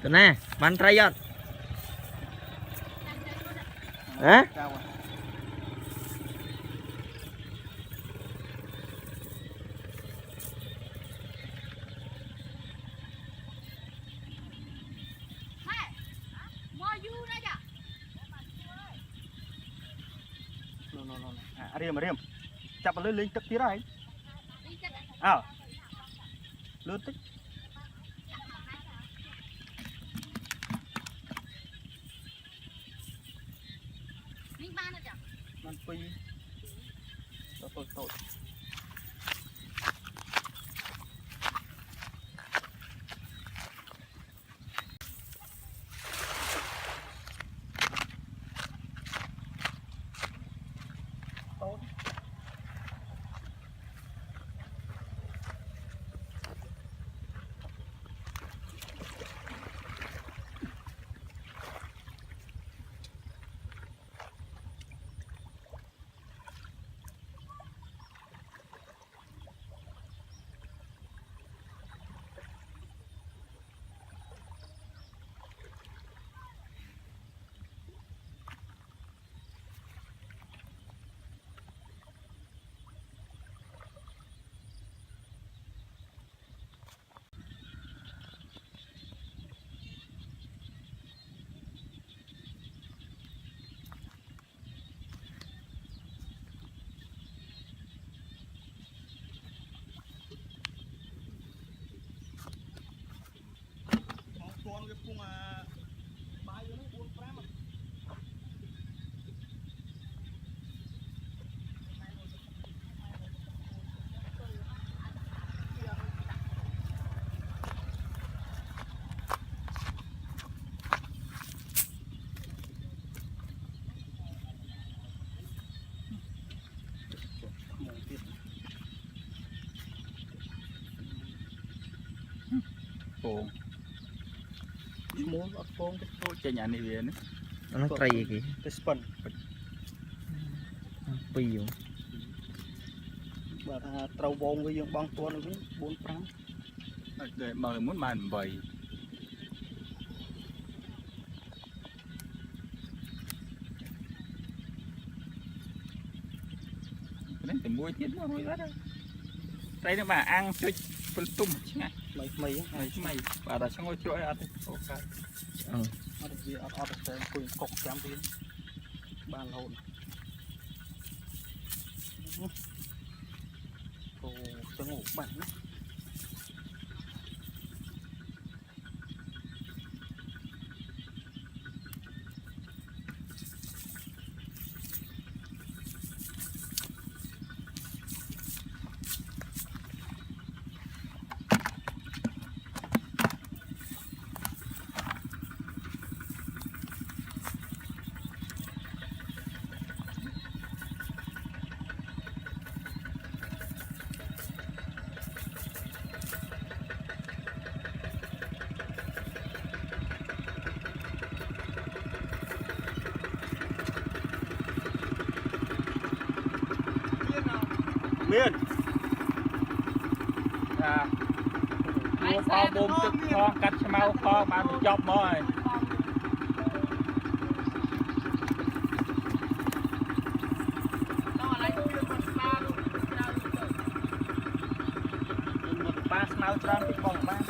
nè bắn trai giọt hả riêng chặt lên linh tức tí này à lớn tíchมันปีtội cái phun bay nó buông phá mà muốn ở con cái thôi chơi nhà này về nữa nó trai gì kì cái spin pi vô bà trâu bông với dương băng tuôn cũng 4 để mà muốn bàn bày nên phải mua thiết nó rất đấy đây là bà ăn chơi phân tung chứ ngay mày bà đã xong rồi chuỗi ăn ok nó được gì ở đây cùng cọc chém đi bàn hồn ồ tiếng ngủ bẩn đấy miền mua kho bơmទឹកkhoកាត់ឆ្មៅខបានចប់មកហើយប៉ាស្មៅច្រើនពីបងបាន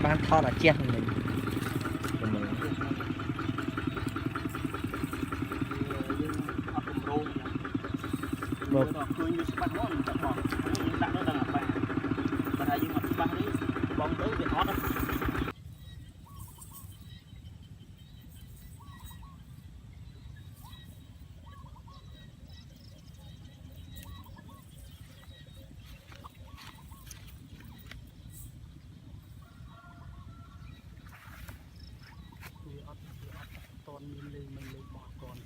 bán thon ở trên mình một cười như sắp nó chậm mòn đặt nó đang là bàn và thay nhưng mà sắp đấy bóng tới bị hot đó còn mình lên bỏ còn